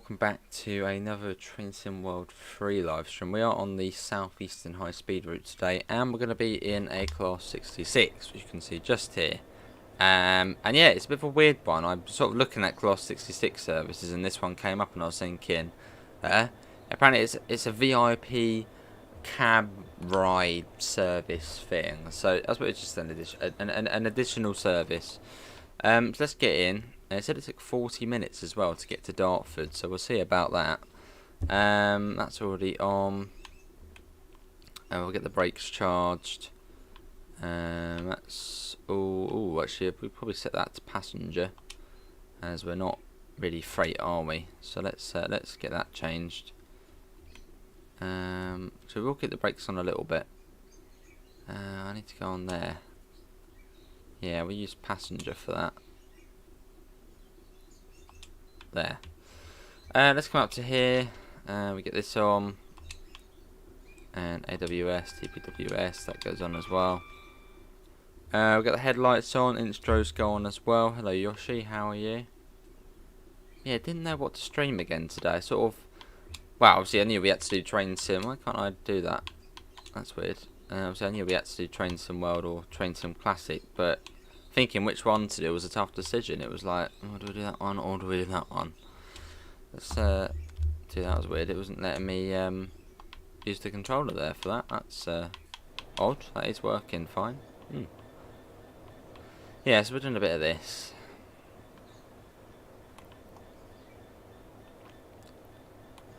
welcome back to another Train Sim World 3 live stream. We are on the Southeastern high speed route today, and we're going to be in a class 66, which you can see just here. And yeah, it's a bit of a weird one. I'm sort of looking at class 66 services, and this one came up, and I was thinking, apparently it's a VIP cab ride service thing. So that's what it's just an additional service. So let's get in. It said it took 40 minutes as well to get to Dartford, so we'll see about that. That's already on. And we'll get the brakes charged. That's oh, actually we probably set that to passenger, as we're not really freight, are we? So let's get that changed. So we'll get the brakes on a little bit. I need to go on there. Yeah, we use passenger for that. There. Let's come up to here. We get this on, and AWS, TPWS, that goes on as well. We've got the headlights on, intros go on as well. Hello Yoshi, how are you? Yeah, didn't know what to stream again today. Sort of. Well, obviously I knew we had to do Train Sim. Why can't I do that? That's weird. Obviously I knew we had to do Train Sim World or Train Sim Classic, but thinking which one to do was a tough decision. It was like, oh, do we do that one or do we do that one? Let's do that. Was weird. It wasn't letting me use the controller there for that. That's odd. That is working fine. Yeah, so we're doing a bit of this.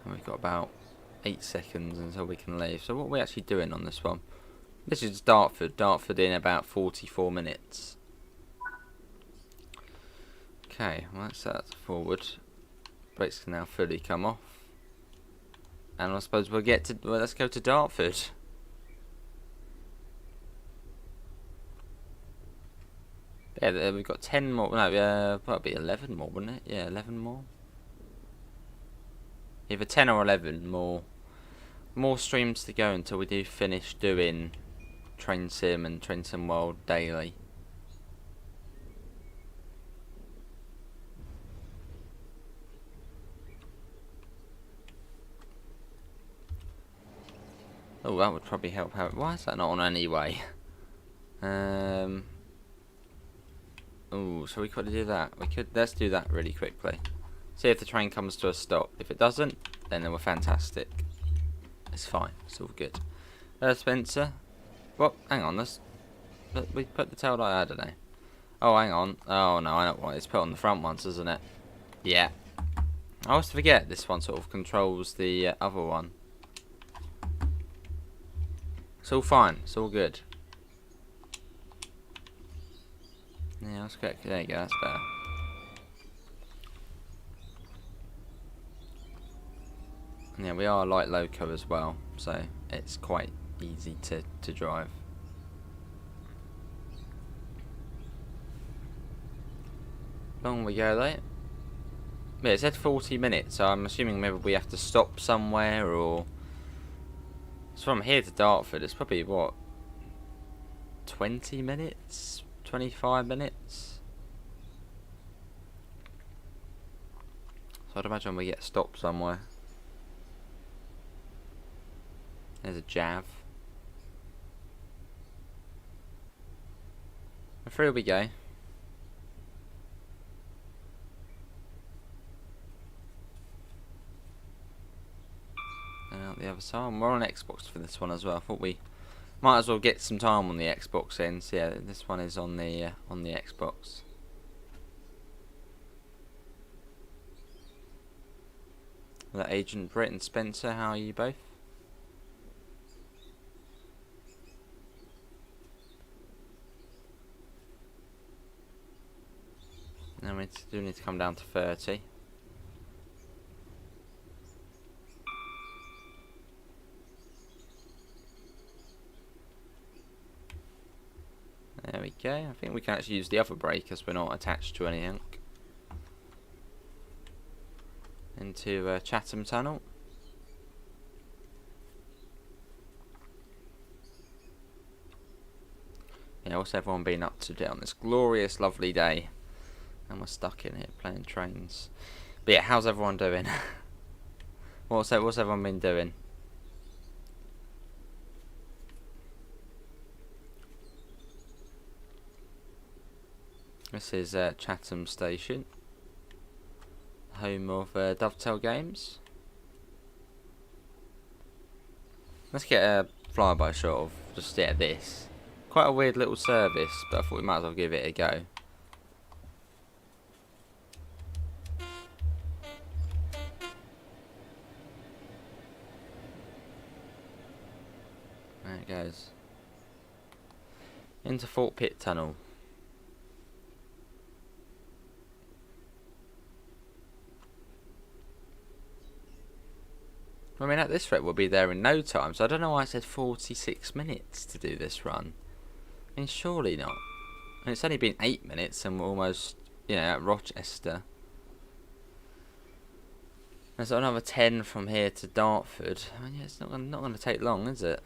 And we've got about 8 seconds until we can leave. So what are we actually doing on this one? This is Dartford. Dartford in about 44 minutes. Okay, well, let's set that to forward. Brakes can now fully come off. And I suppose we'll get to, well, let's go to Dartford. Yeah, we've got 10 more, no, that'll be 11 more, wouldn't it? Yeah, 11 more. Either 10 or 11 more streams to go until we do finish doing Train Sim and Train Sim World daily. Oh, that would probably help out. Why is that not on anyway? Oh, so we could do that. Let's do that really quickly. See if the train comes to a stop. If it doesn't, then we're fantastic. It's fine. It's all good. Spencer. Well, hang on. We put the tail light. I don't know. Oh, hang on. Oh no, I know what it's put on the front ones, isn't it? Yeah. I always forget this one sort of controls the other one. It's all fine. It's all good. Yeah, let's get. There you go. That's better. Yeah, we are light loco as well, so it's quite easy to drive. Long we go though. Yeah, it said 40 minutes, so I'm assuming maybe we have to stop somewhere, or so from here to Dartford it's probably what, 20 minutes, 25 minutes. So I'd imagine we get stopped somewhere. There's a Jav. And through we go. And out the other side. And we're on Xbox for this one as well. I thought we might as well get some time on the Xbox end. So yeah, this one is on the Xbox. That Agent Britt and Spencer, how are you both? Now we do need to come down to 30. There we go. I think we can actually use the other brake as we're not attached to anything. Into Chatham Tunnel. Yeah, what's everyone been up to on this glorious, lovely day? And we're stuck in here playing trains. But yeah, how's everyone doing? What's everyone been doing? This is Chatham Station, home of Dovetail Games. Let's get a flyby shot of just this. Quite a weird little service, but I thought we might as well give it a go. There it goes. Into Fort Pitt Tunnel. I mean, at this rate we'll be there in no time, so I don't know why I said 46 minutes to do this run. I mean, surely not. And it's only been 8 minutes and we're almost, at Rochester. There's another 10 from here to Dartford. I mean, yeah, it's not going to take long, is it?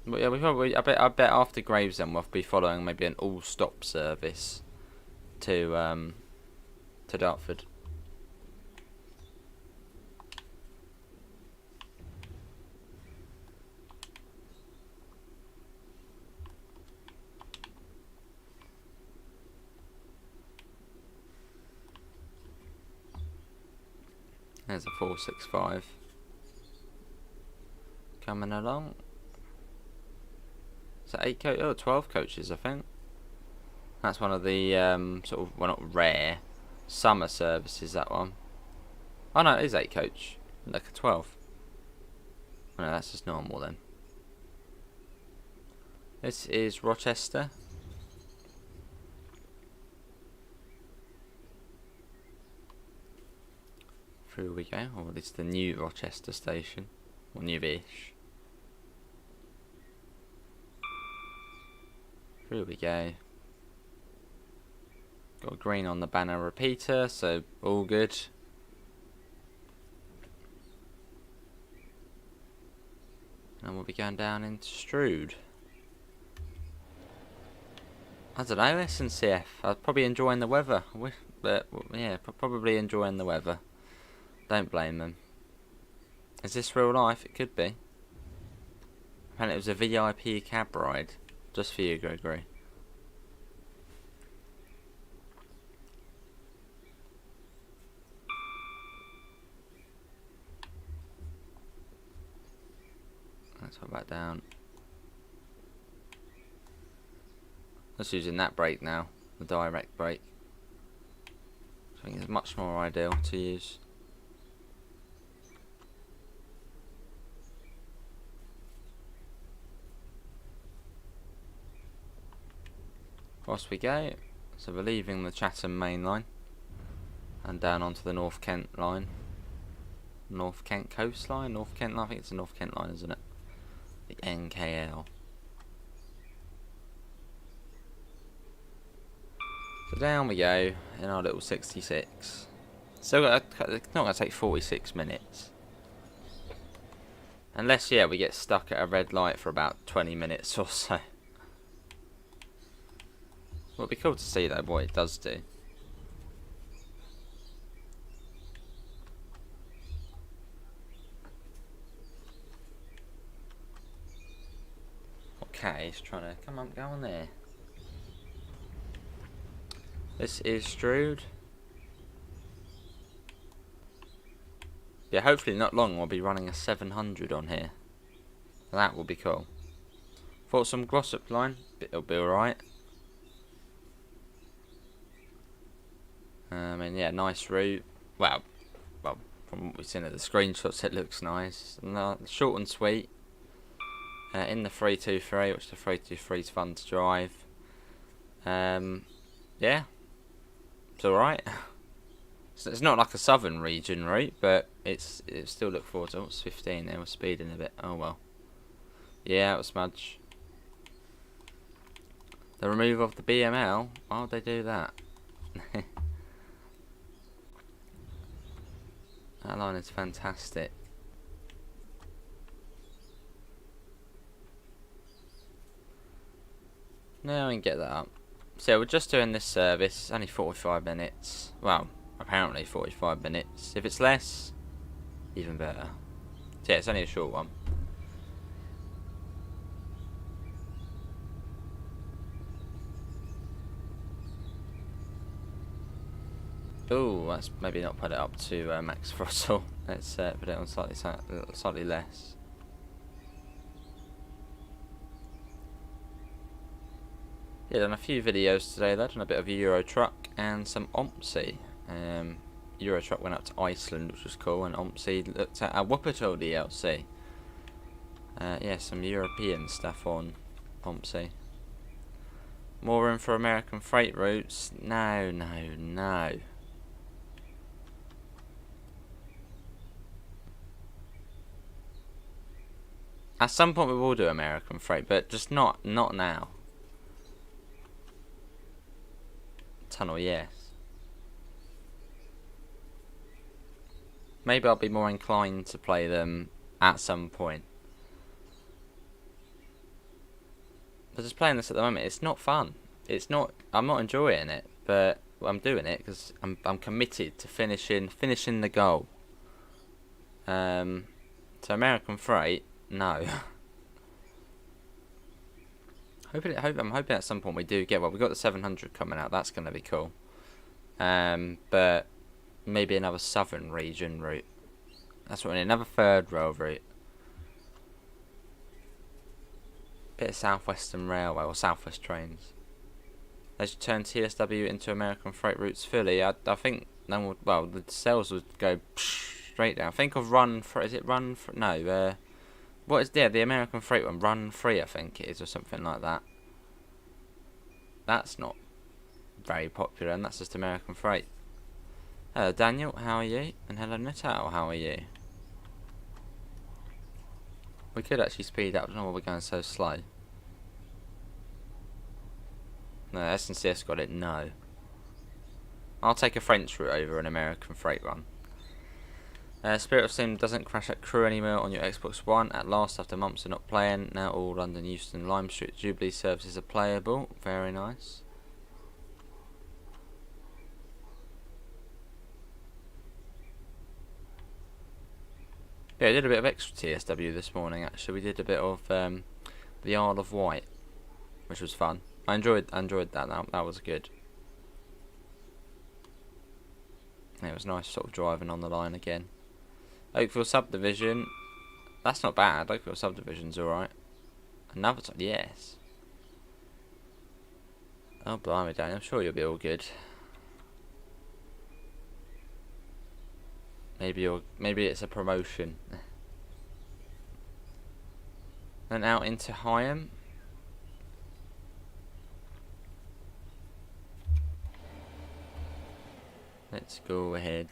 But yeah, I bet after Gravesend we'll be following maybe an all-stop service to Dartford. There's a 465 coming along. Is that 12 coaches, I think. That's one of the sort of, well, not rare summer services, that one. Oh no, it is 8 coach, like a 12. Oh, no, that's just normal then. This is Rochester. Through we go, or it's the new Rochester station, or new-ish. Through we go. Got green on the banner repeater, so all good. And we'll be going down into Strood. I don't know, SNCF. I'm probably enjoying the weather, but yeah, probably enjoying the weather. Don't blame them. Is this real life? It could be. Apparently it was a VIP cab ride. Just for you, Gregory. Let's put that down. Just using that brake now. The direct brake. I think it's much more ideal to use. Across we go. So we're leaving the Chatham main line and down onto the North Kent line. North Kent coastline? North Kent line? I think it's the North Kent line, isn't it? The NKL. So down we go in our little 66. So it's not going to take 46 minutes. Unless, yeah, we get stuck at a red light for about 20 minutes or so. Well, it'd be cool to see though what it does do. Okay, he's trying to come on, go on there. This is Strood. Yeah, hopefully not long we'll be running a 700 on here. That will be cool. Thought some Glossop line, it'll be alright. And yeah, nice route. Well, from what we've seen at the screenshots, it looks nice. Short and sweet. In the 323, which the 323 is fun to drive. Yeah, it's alright. It's not like a southern region route, but it still look forward to. What's 15 there? We're speeding a bit. Oh well. Yeah, it was smudge. The removal of the BML. Why would they do that? That line is fantastic. Now we can get that up. So we're just doing this service. It's only 45 minutes. Well, Apparently 45 minutes. If it's less, even better. So yeah, it's only a short one. Oh, let's maybe not put it up to max throttle. Let's put it on slightly less. Yeah, done a few videos today though. Done a bit of Euro Truck and some OMSI. Euro Truck went up to Iceland, which was cool, and OMSI looked at our Wuppertal DLC. Yeah, some European stuff on OMSI. More room for American freight routes? No, no, no. At some point we will do American freight, but just not now. Tunnel, yes. Maybe I'll be more inclined to play them at some point. But just playing this at the moment, it's not fun. It's not. I'm not enjoying it, but I'm doing it because I'm committed to finishing the goal. So American freight, no. I'm hoping at some point we do get. Well, we got the 700 coming out. That's going to be cool. But maybe another southern region route. That's what I need. Another third rail route. Bit of Southwestern Railway or Southwest Trains. They should turn TSW into American freight routes fully. I think then would, well, the sales would go straight down. Think of Run for. Is it Run for? No. What is there? The American freight one, Run Free, I think it is, or something like that. That's not very popular, and that's just American freight. Hello Daniel, how are you? And hello Natal, how are you? We could actually speed up. I don't know why we're going so slow. No, SNCS got it. No. I'll take a French route over an American freight run. Spirit of Sim doesn't crash at crew anymore on your Xbox One. At last, after months of not playing, now all London, Euston, Lime Street, Jubilee services are playable. Very nice. Yeah, I did a bit of extra TSW this morning. Actually, we did a bit of the Isle of Wight, which was fun. I enjoyed that. That was good. Yeah, it was nice, sort of driving on the line again. Oakville Subdivision, that's not bad. Oakville Subdivision's alright. Another time, yes. Oh blimey, Danny, I'm sure you'll be all good. Maybe it's a promotion. Then out into Higham. Let's go ahead.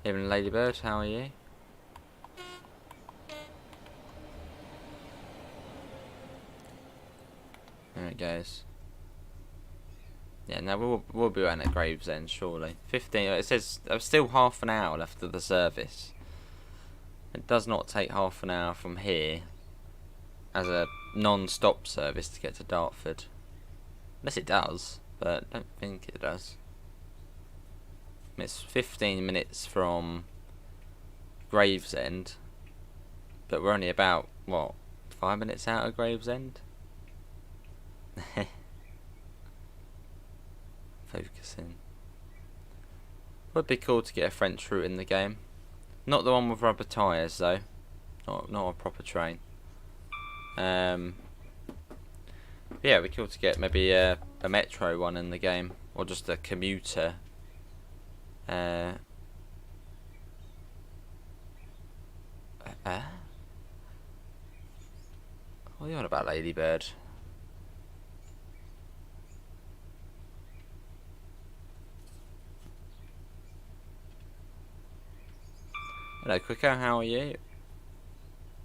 Evening Ladybird, how are you? There it goes. Yeah, now we'll be on at Gravesend surely. 15. It says there's still half an hour left of the service. It does not take half an hour from here as a non-stop service to get to Dartford. Unless it does, but I don't think it does. It's 15 minutes from Gravesend, but we're only about, what, 5 minutes out of Gravesend? Focusing. Would be cool to get a French route in the game. Not the one with rubber tyres though. Not a proper train. Yeah, it'd be cool to get maybe a metro one in the game, or just a commuter. What are you on about, Ladybird? Hello, Quicker, how are you?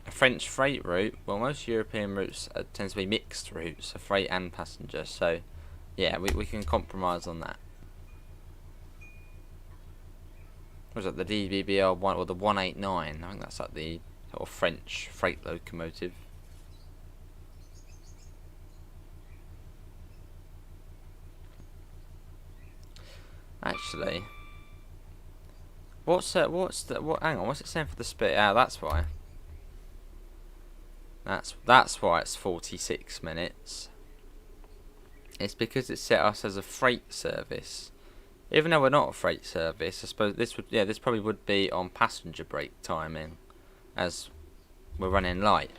A French freight route? Well, most European routes tend to be mixed routes, so freight and passenger, so yeah, we can compromise on that. What was that, the DBBR 1 or the 189? I think that's like the sort of French freight locomotive. Actually, what's hang on, what's it saying for the speed? Ah, that's why. That's why it's 46 minutes. It's because it set us as a freight service. Even though we're not a freight service, I suppose this probably would be on passenger break timing, as we're running light.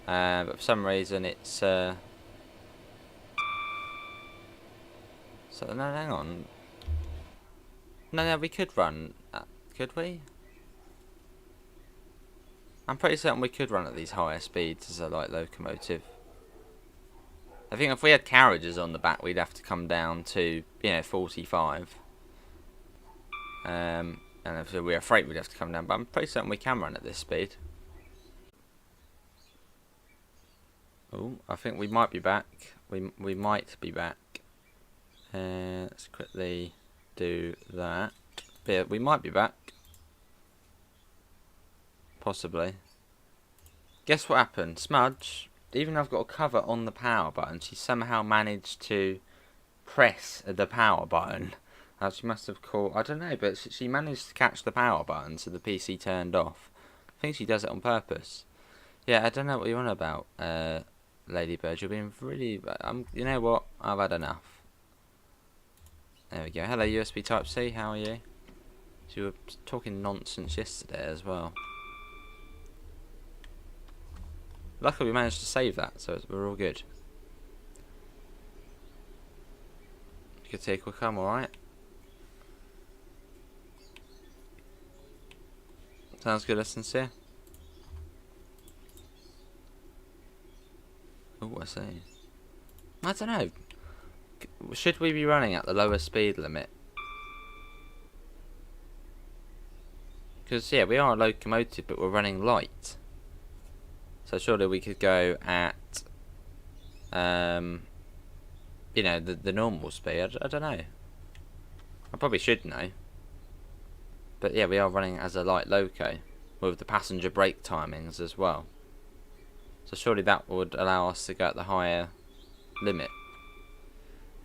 But for some reason it's so no, hang on. No, we could run. Could we? I'm pretty certain we could run at these higher speeds as a light locomotive. I think if we had carriages on the back, we'd have to come down to 45. And if we were freight, we'd have to come down. But I'm pretty certain we can run at this speed. Oh, I think we might be back. We might be back. Let's quickly do that. But yeah, we might be back. Possibly. Guess what happened? Smudge, even though I've got a cover on the power button, she somehow managed to press the power button. She must have caught, I don't know, but she managed to catch the power button so the PC turned off. I think she does it on purpose. Yeah, I don't know what you're on about, Ladybird. You're being really... you know what? I've had enough. There we go. Hello, USB Type-C. How are you? So you were talking nonsense yesterday as well. Luckily we managed to save that, so we're all good. You could take a come, alright? Sounds good, sincere. Oh, I see. I don't know. Should we be running at the lower speed limit? Because, yeah, we are a locomotive, but we're running light. So surely we could go at, the normal speed. I don't know. I probably should know. But yeah, we are running as a light loco with the passenger brake timings as well. So surely that would allow us to go at the higher limit.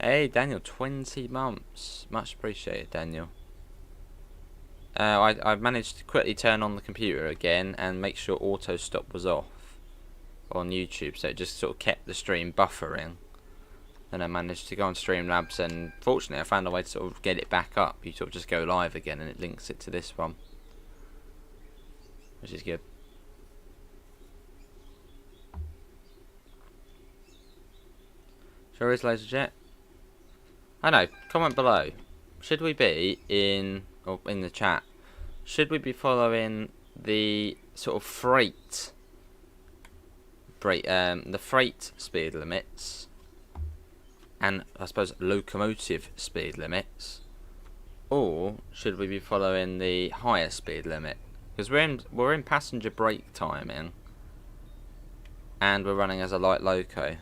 Hey, Daniel, 20 months. Much appreciated, Daniel. I managed to quickly turn on the computer again and make sure auto stop was off on YouTube, so it just sort of kept the stream buffering. Then I managed to go on Streamlabs, and fortunately I found a way to sort of get it back up. You sort of just go live again and it links it to this one, which is good. Sure is LaserJet. I know, comment below. Should we be in the chat, should we be following the sort of freight the freight speed limits and I suppose locomotive speed limits, or should we be following the higher speed limit? Because we're in passenger brake timing and we're running as a light loco,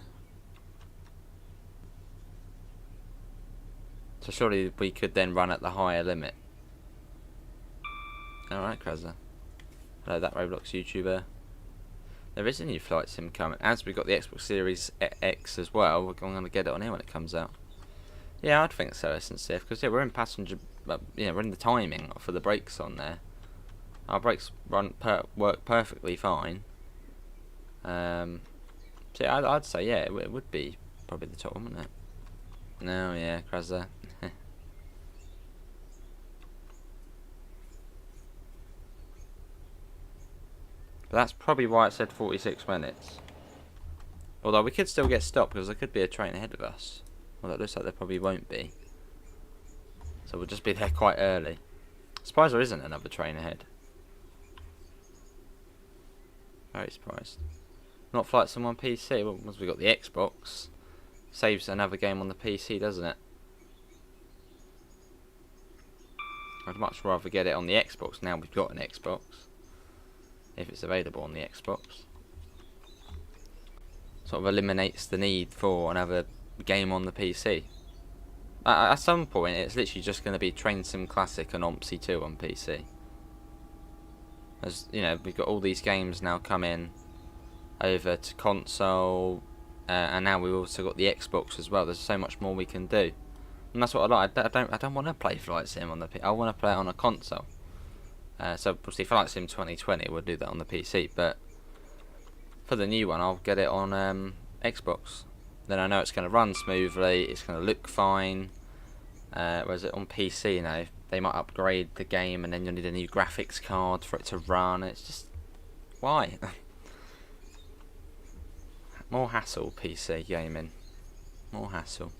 so surely we could then run at the higher limit. Alright, Krazza. Hello, that Roblox YouTuber. There is a new flight sim coming. As we've got the Xbox Series X as well, we're going to get it on here when it comes out. Yeah, I'd think so, SNCF, because yeah, we're in passenger, we're in the timing for the brakes on there. Our brakes work perfectly fine. So yeah, I'd say yeah, it would be probably the top one, wouldn't it? No, yeah, Krazza. But that's probably why it said 46 minutes. Although we could still get stopped because there could be a train ahead of us. Well, that looks like there probably won't be. So we'll just be there quite early. Surprised there isn't another train ahead. Very surprised. Not Flight Sim on PC. Well, once we got the Xbox, saves another game on the PC, doesn't it? I'd much rather get it on the Xbox now we've got an Xbox. If it's available on the Xbox. Sort of eliminates the need for another game on the PC. At some point it's literally just going to be Train Sim Classic and OMSI 2 on PC. As you know, we've got all these games now coming over to console, and now we've also got the Xbox as well. There's so much more we can do. And that's what I like. I don't want to play Flight Sim on the I want to play it on a console. So obviously Flight Sim 2020 we'll do that on the PC, but for the new one I'll get it on Xbox. Then I know it's going to run smoothly, it's going to look fine. Whereas on PC now, they might upgrade the game and then you'll need a new graphics card for it to run. It's just, why? More hassle, PC gaming. More hassle.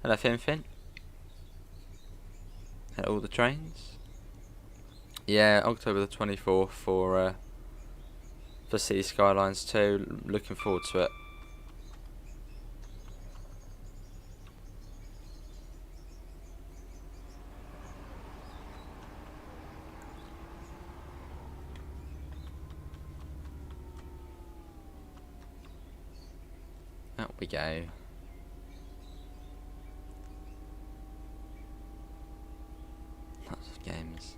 Hello, Finfin. Hello, all the trains. Yeah, October the 24th for City Skylines 2. Looking forward to it. Out we go. Lots of games.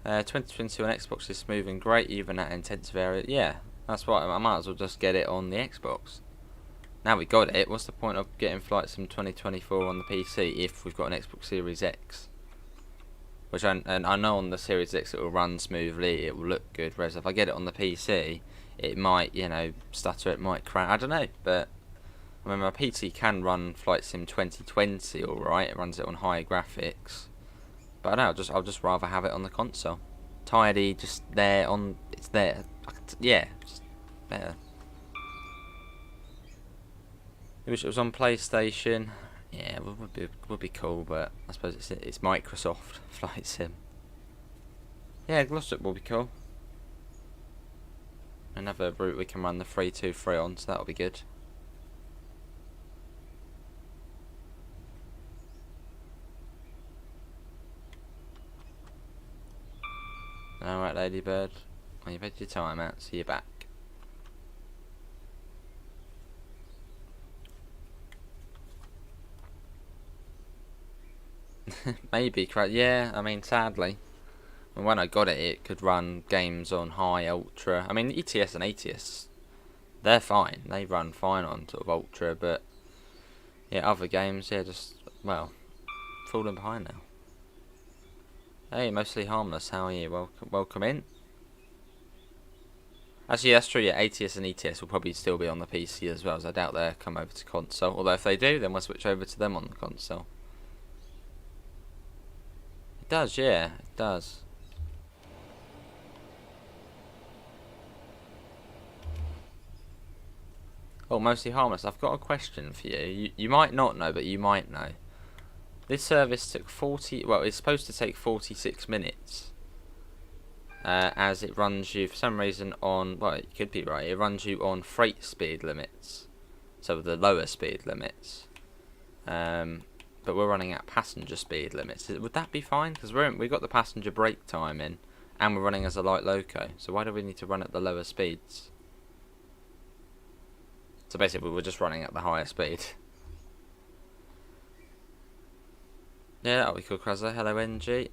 2020 on Xbox is smooth and great, even at intensive area. Yeah, that's right. I might as well just get it on the Xbox. Now we got it. What's the point of getting Flight Sim 2024 on the PC if we've got an Xbox Series X? Which I know on the Series X it will run smoothly, it will look good. Whereas if I get it on the PC, it might, you know, stutter. It might crash. I don't know, but I mean, my PC can run Flight Sim 2020 all right. It runs it on higher graphics. But I don't know, I'll just rather have it on the console. Tidy, just there on. It's there. Yeah, just better. I wish it was on PlayStation. Yeah, would be cool, but I suppose it's Microsoft Flight Sim. Yeah, Glossop will be cool. Another route we can run the 323 on, so that'll be good. Alright, Ladybird. Well, you've had your time out, so you're back. Maybe, yeah, I mean, sadly. When I got it, it could run games on high, ultra. I mean, ETS and ATS, they're fine. They run fine on sort of ultra, but yeah, other games, yeah, just, well, falling behind now. Hey, mostly harmless. How are you? Welcome in. Actually, that's true. Yeah, ATS and ETS will probably still be on the PC as well, as I doubt they'll come over to console. Although if they do, then we'll switch over to them on the console. It does, yeah, it does. Oh, mostly harmless. I've got a question for you. You might not know, but you might know. This service took 40. Well, it's supposed to take 46 minutes. As it runs you, for some reason, on. Well, it could be right. It runs you on freight speed limits, so the lower speed limits. But we're running at passenger speed limits. Would that be fine? Because we've got the passenger break time in, and we're running as a light loco. So why do we need to run at the lower speeds? So basically, we're just running at the higher speed. Yeah, that'll be cool, Krazza. Hello, NG.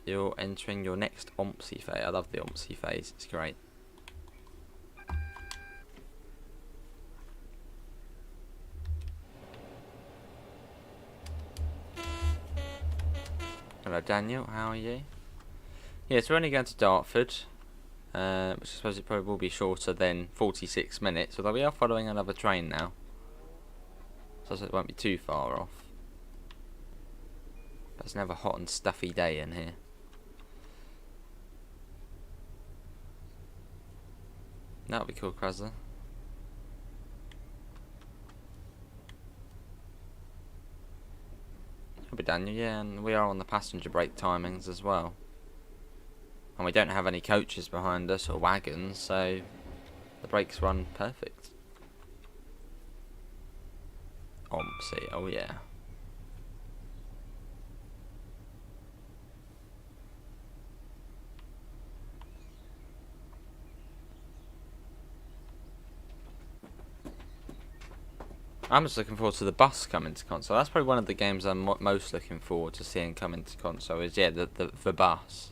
You're entering your next OMSI phase. I love the OMSI phase. It's great. Hello, Daniel. How are you? Yeah, so we're only going to Dartford. Which I suppose it probably will be shorter than 46 minutes, although we are following another train now, so it won't be too far off. But it's another hot and stuffy day in here. That'll be cool, Krasler. That'll be Daniel, yeah, and we are on the passenger break timings as well. And we don't have any coaches behind us or wagons, so the brakes run perfect. OMSI, oh yeah. I'm just looking forward to the bus coming to console. That's probably one of the games I'm most looking forward to seeing come to console. Is, yeah, the bus.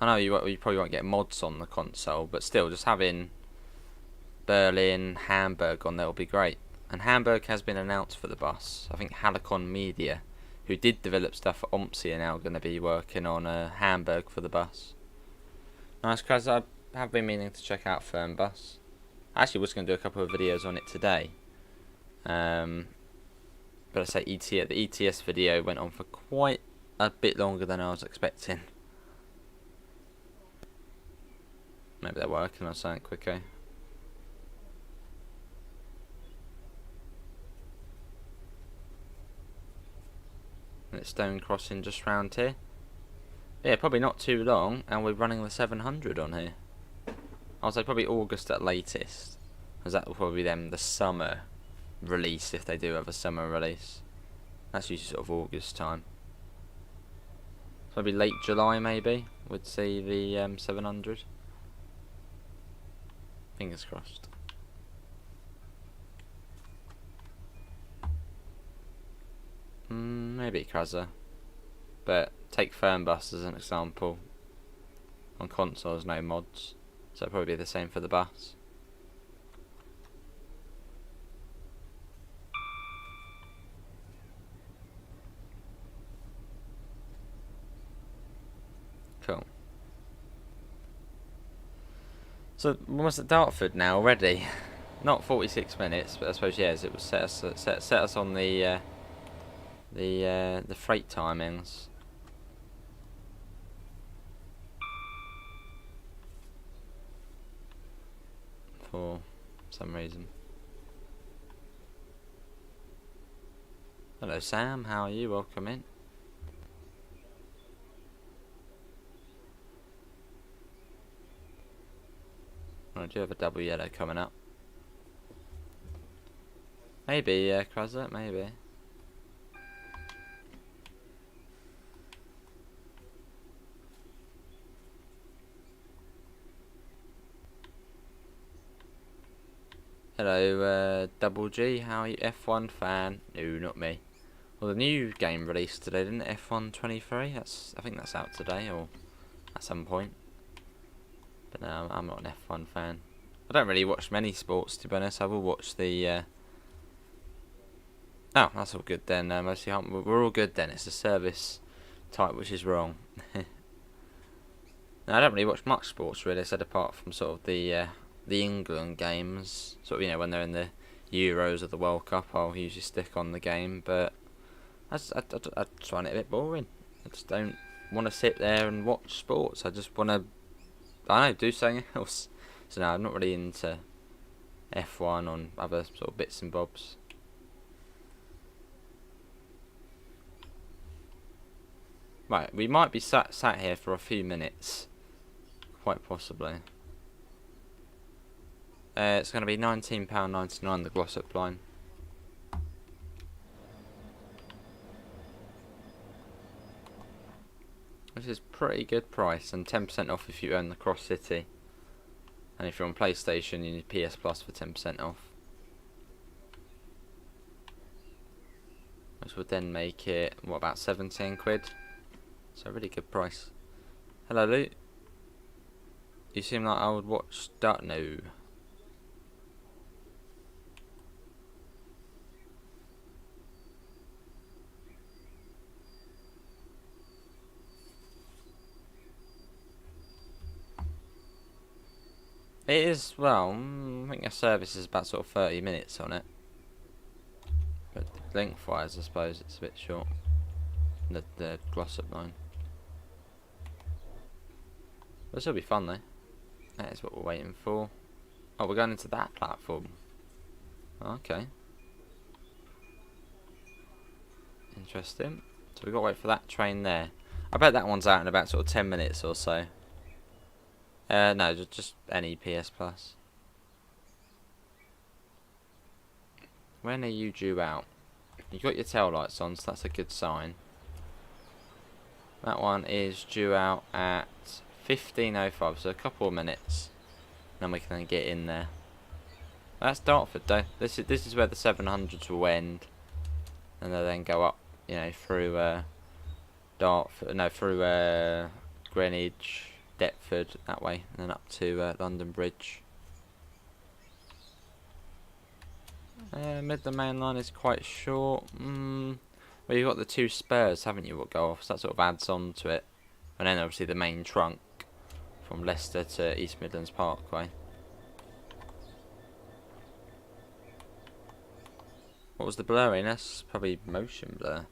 I know you probably won't get mods on the console, but still, just having Berlin, Hamburg on there will be great. And Hamburg has been announced for the bus. I think Halicon Media, who did develop stuff for OMSI, are now going to be working on Hamburg for the bus. Nice, because I have been meaning to check out Fernbus. I actually was going to do a couple of videos on it today. But I say the ETS video went on for quite a bit longer than I was expecting. Maybe they're working on something quicker. And it's Stone Crossing just round here. Yeah, probably not too long, and we're running the 700 on here. I'll say probably August at latest, because that will probably be the summer release, if they do have a summer release. That's usually sort of August time. So maybe late July maybe, would see the 700. Fingers crossed. Maybe Krasser. But take Fernbus as an example. On consoles, no mods. So it'll probably be the same for the bus. Cool. So we're almost at Dartford now already. Not 46 minutes, but I suppose yes, it was set us on the freight timings. For some reason. Hello Sam, how are you? Welcome in. I do have a double yellow coming up. Maybe, Krasser, maybe. Hello, Double G, how are you? F1 fan? No, not me. Well, the new game released today, didn't it? F1 23? I think that's out today, or at some point. But no, I'm not an F1 fan. I don't really watch many sports, to be honest. I will watch the... Oh, that's all good then. Mostly, we're all good then. It's the service type which is wrong. No, I don't really watch much sports, really, said apart from sort of the England games. Sort of, you know, when they're in the Euros or the World Cup, I'll usually stick on the game. But I find it a bit boring. I just don't want to sit there and watch sports. I just want to... I don't know, do something else. So no, I'm not really into F1 on other sort of bits and bobs. Right, we might be sat here for a few minutes. Quite possibly. It's going to be £19.99 the Glossop line. Which is pretty good price, and 10% off if you own the Cross City. And if you're on PlayStation, you need PS Plus for 10% off. Which would then make it, what, about 17 quid? So a really good price. Hello, Luke. You seem like I would watch Dart. No. It is, well, I think a service is about sort of 30 minutes on it. But lengthwise, I suppose it's a bit short. The Glossop line. This will be fun though. That is what we're waiting for. Oh, we're going into that platform. Okay. Interesting. So we've got to wait for that train there. I bet that one's out in about sort of 10 minutes or so. No, just any PS Plus. When are you due out? You got your tail lights on, so that's a good sign. That one is due out at 15:05, so a couple of minutes. Then we can then get in there. That's Dartford though. This is where the 700s will end, and they'll then go up, you know, through Dartford, no, through Greenwich, Deptford, that way, and then up to London Bridge. Midland Main Line is quite short. Well, you've got the 2 spurs, haven't you, what go off, so that sort of adds on to it. And then obviously the main trunk from Leicester to East Midlands Parkway. What was the blurriness? Probably motion blur.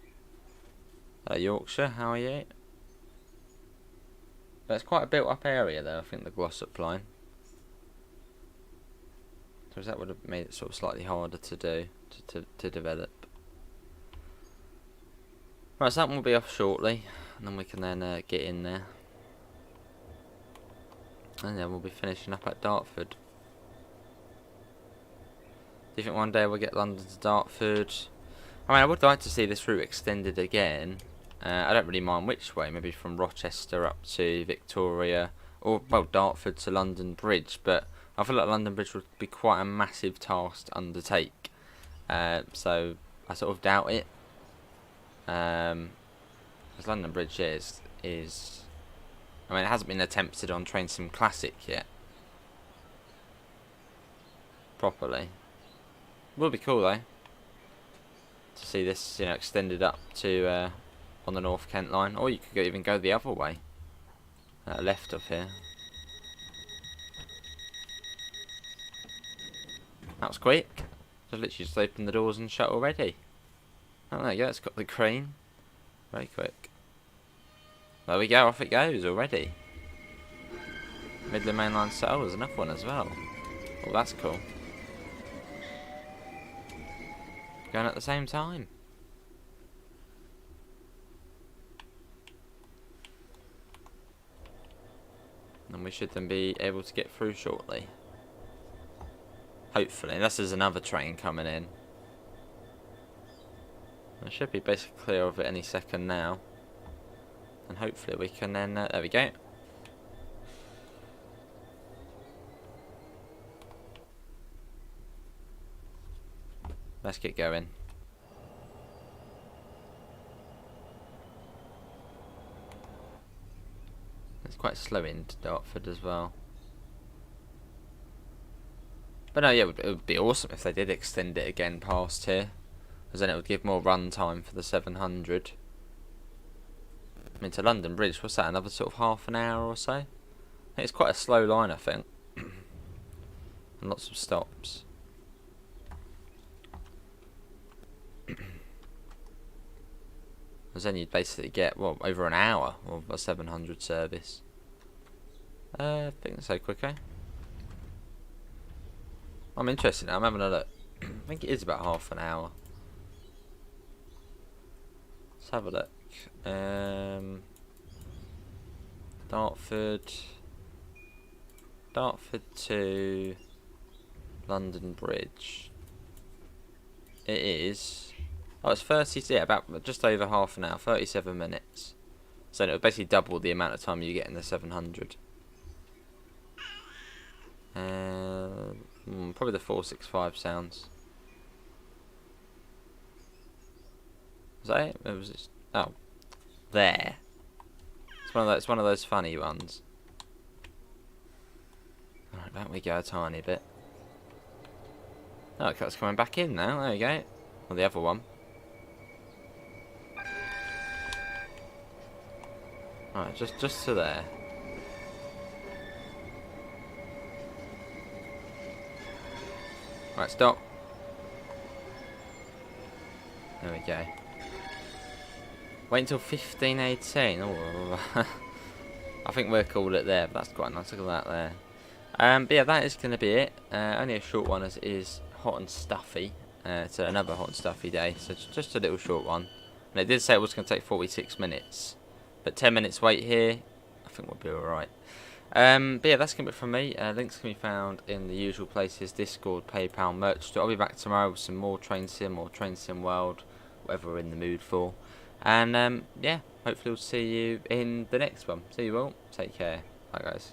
Yorkshire, how are you? But it's quite a built up area though, I think, the Glossop line. So that would have made it sort of slightly harder to do, to develop. Right, so that one will be off shortly, and then we can then get in there. And then we'll be finishing up at Dartford. Do you think one day we'll get London to Dartford? I mean, I would like to see this route extended again. I don't really mind which way, maybe from Rochester up to Victoria, or, well, Dartford to London Bridge, but I feel like London Bridge would be quite a massive task to undertake. So I sort of doubt it. Because London Bridge is, I mean, it hasn't been attempted on Train Sim Classic yet. Properly. Will be cool though to see this, you know, extended up to on the North Kent line, or you could even go the other way, left of here. That was quick. Just literally just opened the doors and shut already. Oh, there you go. It's got the crane. Very quick. There we go. Off it goes already. Midland Main Line South was enough one as well. Oh, that's cool. Going at the same time. And we should then be able to get through shortly. Hopefully, unless there's another train coming in. I should be basically clear of it any second now. And hopefully we can then, there we go. Let's get going. It's quite slow into Dartford as well. But no, yeah, it would be awesome if they did extend it again past here, because then it would give more run time for the 700. I mean, to London Bridge, what's that, another sort of half an hour or so? I think it's quite a slow line, I think. And lots of stops. Because then you'd basically get, well, over an hour of a 700 service. I think that's so quick, eh? I'm interested now, I'm having a look. I think it is about half an hour. Let's have a look. Dartford to London Bridge. It is, oh, it's 30, yeah, about just over half an hour, 37 minutes. So it would basically double the amount of time you get in the 700. Probably the 465 sounds. Was that it? It was just, oh, there. It's one of those funny ones. Alright, back we go a tiny bit. Oh, it's coming back in now. There you go. Or the other one. Alright, just to there. Right, stop. There we go. Wait until 15:18. Oh, I think we'll call it there, but that's quite nice. Look at that there. But yeah, that is going to be it. Only a short one as it is hot and stuffy. It's another hot and stuffy day, so it's just a little short one. And it did say it was going to take 46 minutes. But 10 minutes wait here, I think we'll be alright. But yeah, that's going to be it from me. Links can be found in the usual places: Discord, PayPal, merch store. I'll be back tomorrow with some more Train Sim or Train Sim World, whatever we're in the mood for. And yeah, hopefully we'll see you in the next one. See you all. Take care. Bye guys.